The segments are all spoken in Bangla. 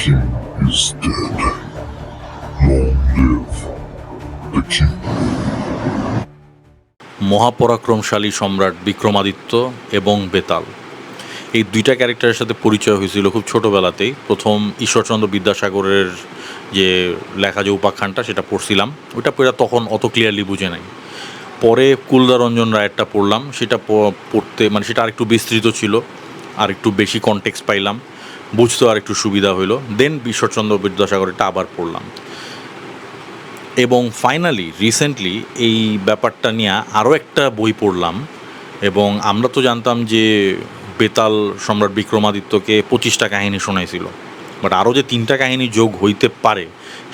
king is dead. Long live the king. মহাপরাক্রমশালী সম্রাট বিক্রমাদিত্য এবং বেতাল, এই দুইটা ক্যারেক্টারের সাথে পরিচয় হয়েছিল খুব ছোটোবেলাতেই। প্রথম ঈশ্বরচন্দ্র বিদ্যাসাগরের যে লেখা যে উপাখ্যানটা সেটা পড়ছিলাম, ওইটা পড়ে তখন অত ক্লিয়ারলি বুঝে নাই। পরে কুলদারঞ্জন রায়েরটা পড়লাম, সেটা পড়তে মানে সেটা আরেকটু বিস্তৃত ছিল, আর একটু বেশি কনটেক্সট পাইলাম, বুঝতেও আর একটু সুবিধা হইলো। দেন ঈশ্বরচন্দ্র বিদ্যাসাগরেরটা আবার পড়লাম, এবং ফাইনালি রিসেন্টলি এই ব্যাপারটা নিয়ে আরও একটা বই পড়লাম। এবং আমরা তো জানতাম যে বেতাল সম্রাট বিক্রমাদিত্যকে 25টা কাহিনী শোনাইছিল, বাট আরও যে 3টা কাহিনী যোগ হইতে পারে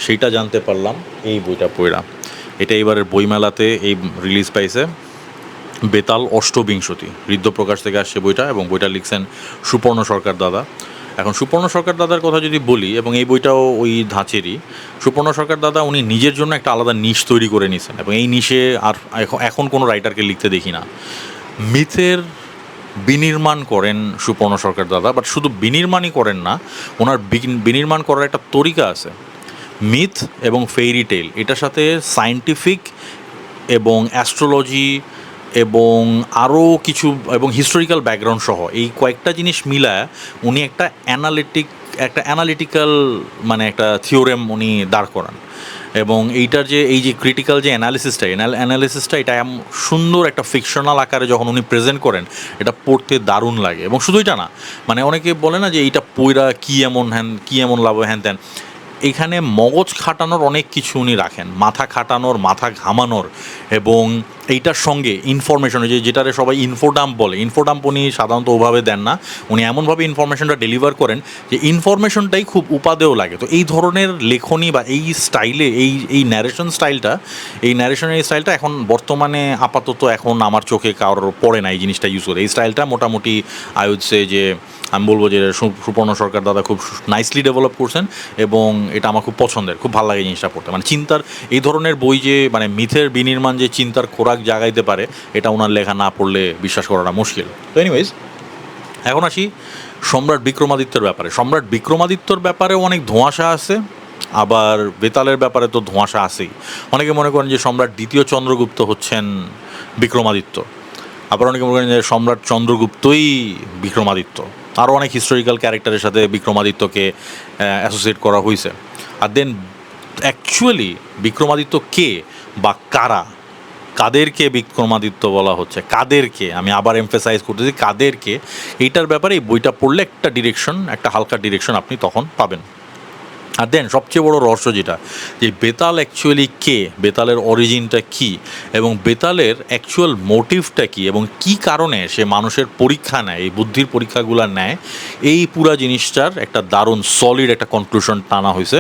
সেইটা জানতে পারলাম এই বইটা পড়া। এটা এবারের বইমেলাতে এই রিলিজ পাইছে, বেতাল অষ্টবিংশতি, ঋদ্ধপ্রকাশ থেকে আসছে বইটা, এবং বইটা লিখছেন সুপর্ণ সরকার দাদা। এখন সুপর্ণ সরকার দাদার কথা যদি বলি, এবং এই বইটাও ওই ধাঁচেরই। সুপর্ণ সরকার দাদা উনি নিজের জন্য একটা আলাদা নিশ তৈরি করে নিয়েছেন, এবং এই নিশে আর এখন কোনো রাইটারকে লিখতে দেখি না। মিথের বিনির্মাণ করেন সুপর্ণ সরকার দাদা, বাট শুধু বিনির্মাণই করেন না, ওনার বিনির্মাণ করার একটা তরিকা আছে। মিথ এবং ফেইরি টেল, এটার সাথে সায়েন্টিফিক এবং অ্যাস্ট্রোলজি এবং আরও কিছু এবং হিস্টোরিক্যাল ব্যাকগ্রাউন্ড সহ এই কয়েকটা জিনিস মিলায় উনি একটা অ্যানালিটিক্যাল মানে একটা থিওরেম উনি দাঁড় করান। এবং এইটার যে এই যে ক্রিটিক্যাল যে অ্যানালিসিসটা এটা সুন্দর একটা ফিকশনাল আকারে যখন উনি প্রেজেন্ট করেন, এটা পড়তে দারুণ লাগে। এবং শুধু এটা না, মানে অনেকে বলে না যে এইটা পইরা কী এমন লাভ হ্যান ত্যান, এখানে মগজ খাটানোর অনেক কিছু উনি রাখেন, মাথা খাটানোর, মাথা ঘামানোর, এবং এইটার সঙ্গে ইনফরমেশন, যেটারে সবাই ইনফোডাম্প বলে, ইনফোডাম্প উনি সাধারণত ওভাবে দেন না, উনি এমনভাবে ইনফরমেশনটা ডেলিভার করেন যে ইনফরমেশনটাই খুব উপাদেয় লাগে। তো এই ধরনের লেখনী বা এই স্টাইলে এই ন্যারেশনের স্টাইলটা এখন বর্তমানে আপাতত এখন আমার চোখে কারোর পড়ে না এই জিনিসটা ইউজ করে। এই স্টাইলটা মোটামুটি আই উড সে যে আমি বলবো যে সুপর্ণ সরকার দাদা খুব নাইসলি ডেভেলপ করছেন, এবং এটা আমার খুব পছন্দের, খুব ভালো লাগে জিনিসটা পড়তে। মানে চিন্তার এই ধরনের বই যে মানে মিথের বিনির্মাণ যে চিন্তার খোরাক জাগাইতে পারে, এটা ওনার লেখা না পড়লে বিশ্বাস করাটা মুশকিল। তো এনিওয়েজ, এখন আসি সম্রাট বিক্রমাদিত্যর ব্যাপারে। সম্রাট বিক্রমাদিত্যর ব্যাপারেও অনেক ধোঁয়াশা আছে, আবার বেতালের ব্যাপারে তো ধোঁয়াশা আছেই। অনেকে মনে করেন যে সম্রাট দ্বিতীয় চন্দ্রগুপ্ত হচ্ছেন বিক্রমাদিত্য, আবার অনেকে মনে করেন যে সম্রাট চন্দ্রগুপ্তই বিক্রমাদিত্য। আরও অনেক হিস্টোরিক্যাল ক্যারেক্টারের সাথে বিক্রমাদিত্যকে অ্যাসোসিয়েট করা হয়েছে। আর দেন অ্যাকচুয়ালি বিক্রমাদিত্য কে বা কাদেরকে বিক্রমাদিত্য বলা হচ্ছে, কাদেরকে, আমি আবার এমফেসাইজ করতেছি কাদেরকে, এইটার ব্যাপারে এই বইটা পড়লে একটা হালকা ডিরেকশন আপনি তখন পাবেন। আর দেন সবচেয়ে বড় রহস্য যেটা, যে বেতাল অ্যাকচুয়ালি কে, বেতালের অরিজিনটা কী, এবং বেতালের অ্যাকচুয়াল মোটিভটা কী, এবং কী কারণে সে মানুষের পরীক্ষা নেয়, এই বুদ্ধির পরীক্ষাগুলো নেয়, এই পুরা জিনিসটার একটা দারুণ সলিড একটা কনক্লুশন টানা হয়েছে।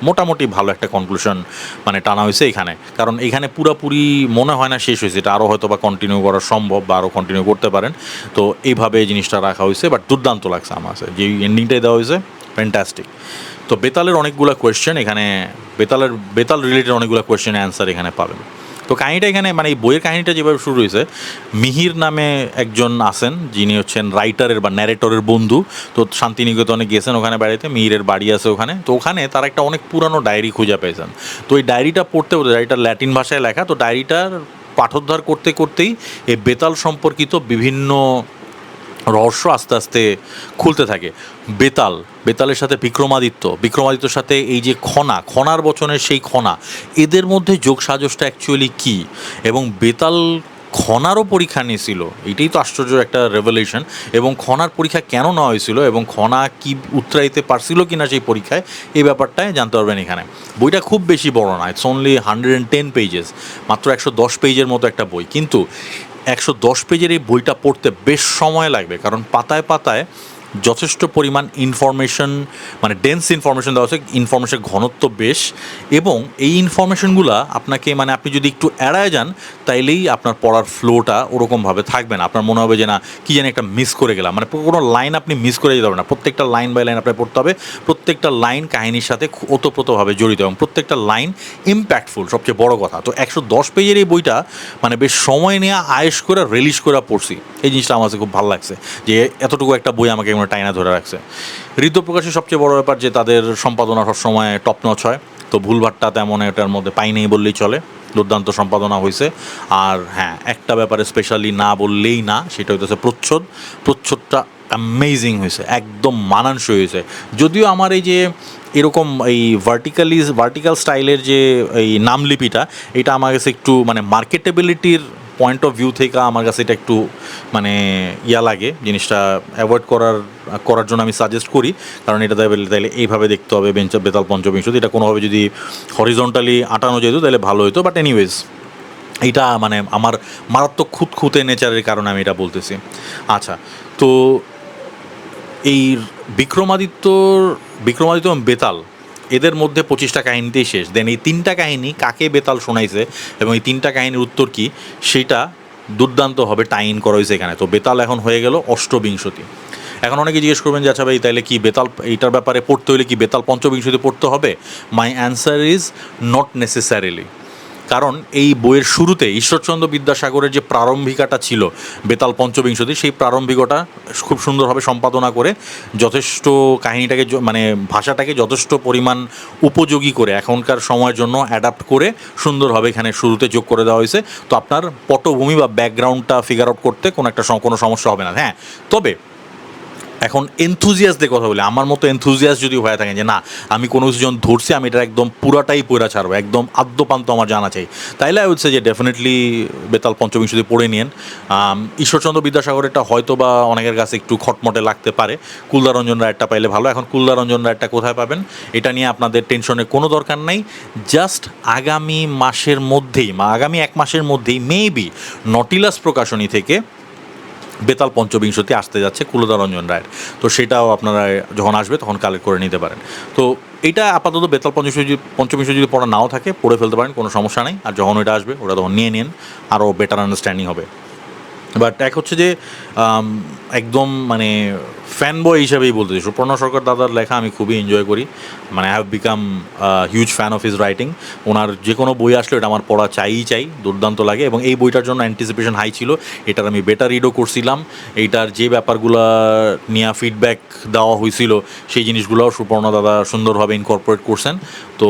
মোটামুটি ভালো একটা কনক্লুশন মানে টানা হয়েছে এখানে, কারণ এখানে পুরাপুরি মনে হয় না শেষ হয়েছে, এটা আরও হয়তো বা কন্টিনিউ করা সম্ভব বা আরও কন্টিনিউ করতে পারেন। তো এইভাবে এই জিনিসটা রাখা হয়েছে, বাট দুর্দান্ত লাগছে আমার কাছে যে এন্ডিংটাই দেওয়া হয়েছে, ফ্যান্টাস্টিক। তো বেতালের অনেকগুলো কোয়েশ্চেন এখানে, বেতাল রিলেটেড অনেকগুলো কোয়েশ্চেনের অ্যান্সার এখানে পাবেন। তো কাহিনিটা এখানে মানে এই বইয়ের কাহিনিটা যেভাবে শুরু হয়েছে, মিহির নামে একজন আছেন যিনি হচ্ছেন রাইটারের বা ন্যারেটরের বন্ধু। তো শান্তিনিকেতনে গেছেন ওখানে বেড়াইতে, মিহিরের বাড়ি আছে ওখানে। তো ওখানে তারা একটা অনেক পুরানো ডায়েরি খুঁজে পেয়েছেন। তো এই ডায়েরিটা পড়তে ডায়েরিটা ল্যাটিন ভাষায় লেখা, তো ডায়েরিটার পাঠোদ্ধার করতে করতেই এই বেতাল সম্পর্কিত বিভিন্ন রহস্য আস্তে আস্তে খুলতে থাকে। বেতালের সাথে বিক্রমাদিত্যর সাথে এই যে খনার বচনের সেই খনা, এদের মধ্যে যোগসাজশটা অ্যাকচুয়ালি কী, এবং বেতাল খনারও পরীক্ষা নিয়েছিল, এটাই তো আশ্চর্য একটা রেভেলেশন। এবং খনার পরীক্ষা কেন নেওয়া হয়েছিল এবং খনা কি উতরাইতে পারছিল কি না সেই পরীক্ষায়, এই ব্যাপারটাই জানতে পারবেন এখানে। বইটা খুব বেশি বড় না, ইটস অনলি 110 পেজেস, মাত্র 110 পেজের মতো একটা বই। কিন্তু 110 পেজের এই বইটা পড়তে বেশ সময় লাগবে, কারণ পাতায় পাতায় যথেষ্ট পরিমাণ ইনফরমেশন, মানে ডেন্স ইনফরমেশন দেওয়া আছে, ইনফরমেশনের ঘনত্ব বেশ। এবং এই ইনফরমেশনগুলো আপনাকে মানে আপনি যদি একটু এড়ায় যান, তাইলেই আপনার পড়ার ফ্লোটা ওরকমভাবে থাকবে না, আপনার মনে হবে যে না কী জানি একটা মিস করে গেলাম, মানে কোনো লাইন আপনি মিস করে যেতে হবে না, প্রত্যেকটা লাইন বাই লাইন আপনার পড়তে হবে, প্রত্যেকটা লাইন কাহিনীর সাথে ওতপ্রোতভাবে জড়িত, এবং প্রত্যেকটা লাইন ইম্প্যাক্টফুল, সবচেয়ে বড় কথা। তো 110 পেজের এই বইটা মানে বেশ সময় নিয়ে আয়েশ করে রিলিজ করে পড়ছি, এই জিনিসটা আমার কাছে খুব ভালো লাগছে, যে এতটুকু একটা বই আমাকে মনে টাইনা ধরে রাখছে। ঋতপ্রকাশের সবচেয়ে বড় ব্যাপার যে তাদের সম্পাদনা সবসময় টপ নচ হয়, তো ভুলভাট্টা তেমন এটার মধ্যে পাই নেই বললেই চলে, দুর্দান্ত সম্পাদনা হয়েছে। আর হ্যাঁ, একটা ব্যাপারে স্পেশালি না বললেই না, সেটা হইতেছে প্রচ্ছদটা অ্যামেজিং হয়েছে, একদম মানানসই হয়েছে। যদিও আমার এই যে এরকম এই ভার্টিক্যাল স্টাইলের যে এই নামলিপিটা, এটা আমার কাছে একটু মানে মার্কেটেবিলিটির পয়েন্ট অফ ভিউ থেকে আমার কাছে এটা একটু মানে ইয়া লাগে, জিনিসটা অ্যাভয়েড করার জন্য আমি সাজেস্ট করি। কারণ এটা তাইলে এইভাবে দেখতে হবে বেতাল পঞ্চবিংশতি, এটা কোনোভাবে যদি হরিজন্টালি আটানো যেত তাহলে ভালো হতো। বাট এনিওয়েজ, এইটা মানে আমার মারাত্মক খুঁতখুঁতে নেচারের কারণে আমি এটা বলতেছি। আচ্ছা, তো এই বিক্রমাদিত্য এবং বেতাল, এদের মধ্যে 25টা কাহিনীতেই শেষ। দেন এই 3টা কাহিনী কাকে বেতাল শোনাইছে এবং এই 3টা কাহিনীর উত্তর কী, সেটা দুর্দান্তভাবে টাইন করা হয়েছে এখানে। তো বেতাল এখন হয়ে গেল অষ্টবিংশতি। এখন অনেকে জিজ্ঞেস করবেন যে আচ্ছা ভাই, তাইলে কি বেতাল এইটার ব্যাপারে পড়তে হলে কি বেতাল পঞ্চবিংশতি পড়তে হবে? My answer is not necessarily. কারণ এই বইয়ের শুরুতে ঈশ্বরচন্দ্র বিদ্যাসাগরের যে প্রারম্ভিকাটা ছিল বেতাল পঞ্চবিংশতি, সেই প্রারম্ভিকটা খুব সুন্দরভাবে সম্পাদনা করে যথেষ্ট কাহিনীটাকে মানে ভাষাটাকে যথেষ্ট পরিমাণ উপযোগী করে এখনকার সময়ের জন্য অ্যাডাপ্ট করে সুন্দরভাবে এখানে শুরুতে যোগ করে দেওয়া হয়েছে। তো আপনার পটভূমি বা ব্যাকগ্রাউন্ডটা ফিগার আউট করতে কোনো সমস্যা হবে না। হ্যাঁ, তবে এখন এনথুজিয়াসদের কথা বলি, আমার মতো এনথুজিয়াস যদি হয়ে থাকেন যে না, আমি কোনো কিছু যখন ধরছি আমি এটা একদম পুরাটাই পড়া ছাড়বো, একদম আদ্যপান্ত আমার জানা চাই, তাইলে আমি হচ্ছে যে ডেফিনেটলি বেতাল পঞ্চবিংশতি পড়ে নিন। ঈশ্বরচন্দ্র বিদ্যাসাগরেরটা হয়তো বা অনেকের কাছে একটু খটমটে লাগতে পারে, কুলদারঞ্জন রায়েরটা পাইলে ভালো। এখন কুলদারঞ্জন রায়েরটা কোথায় পাবেন এটা নিয়ে আপনাদের টেনশনের কোনো দরকার নেই। জাস্ট আগামী আগামী 1 মাসের মধ্যেই মেবি নটিলাস প্রকাশনী থেকে বেতাল পঞ্চবিংশতি আসতে যাচ্ছে কুলদারঞ্জন রায়ের। তো সেটাও আপনারা যখন আসবে তখন কালেক্ট করে নিতে পারেন। তো এটা আপাতত বেতাল পঞ্চবিংশতি যদি পড়া নাও থাকে পড়ে ফেলতে পারেন, কোনো সমস্যা নেই। আর যখন ওইটা আসবে ওটা তখন নিয়ে নিন, আরও বেটার আন্ডারস্ট্যান্ডিং হবে। বাট এক হচ্ছে যে একদম মানে ফ্যান বয় হিসাবেই বলতেছি, সুপর্ণা সরকার দাদার লেখা আমি খুবই এনজয় করি। মানে I have become huge fan of his writing. ওনার যে কোনো বই আসলে এটা আমার পড়া চাই, দুর্দান্ত লাগে। এবং এই বইটার জন্য অ্যান্টিসিপেশন হাই ছিল, এটার আমি বেটা রিডও করছিলাম। এইটার যে ব্যাপারগুলো নিয়ে ফিডব্যাক দেওয়া হয়েছিল সেই জিনিসগুলোও সুপর্ণা দাদা সুন্দরভাবে ইনকর্পোরেট করছেন। তো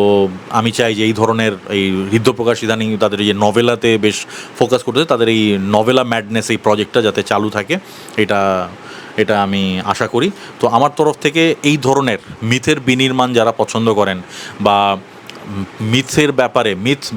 আমি চাই যে এই ধরনের এই হৃদ্যপ্রকাশ ইদানিং তাদের যে নভেলাতে বেশ ফোকাস করতেছে, তাদের এই নভেলা ম্যাডনেস এই প্রজেক্টটা যাতে চালু থাকে, এটা আমি আশা করি। তো আমার তরফ থেকে এই ধরনের মিথের বিনির্মাণ যারা পছন্দ করেন বা মিথ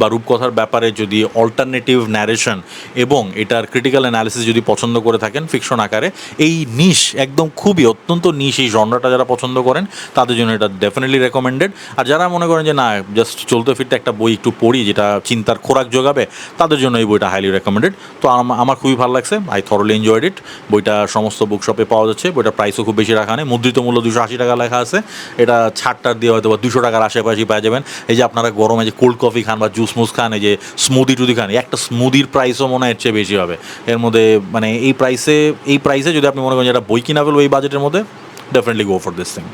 বা রূপকথার ব্যাপারে যদি অল্টারনেটিভ ন্যারেশন এবং এটার ক্রিটিক্যাল অ্যানালিসিস যদি পছন্দ করে থাকেন ফিকশন আকারে, এই নিশ একদম খুবই অত্যন্ত নিশ এই জনরাটা যারা পছন্দ করেন তাদের জন্য এটা ডেফিনেটলি রেকমেন্ডেড। আর যারা মনে করেন যে না, জাস্ট চলতে ফিরতে একটা বই একটু পড়ি যেটা চিন্তার খোরাক যোগাবে, তাদের জন্য এই বইটা হাইলি রেকমেন্ডেড। তো আমার খুবই ভালো লাগছে, আই থরলি এনজয়েড ইট। বইটা সমস্ত বুক শপে পাওয়া যাচ্ছে, বইটার প্রাইসও খুব বেশি রাখা নেই, মুদ্রিত মূল্য 280 টাকা লেখা আছে। এটা ছাড়টার দিয়ে হয়তো বা 200 টাকার আশেপাশেই পাওয়া যাবেন। এই যে আপনারা গরমে যে কোল্ড কফি খান বা জুস খান, এই যে স্মুদি টুদি খান, একটা স্মুদির প্রাইসও মনে হয় এর চেয়ে বেশি হবে এর মধ্যে। মানে এই প্রাইসে যদি আপনি মনে করেন যে একটা বই কিনা ফেলবো এই বাজেটের মধ্যে, definitely go for this thing.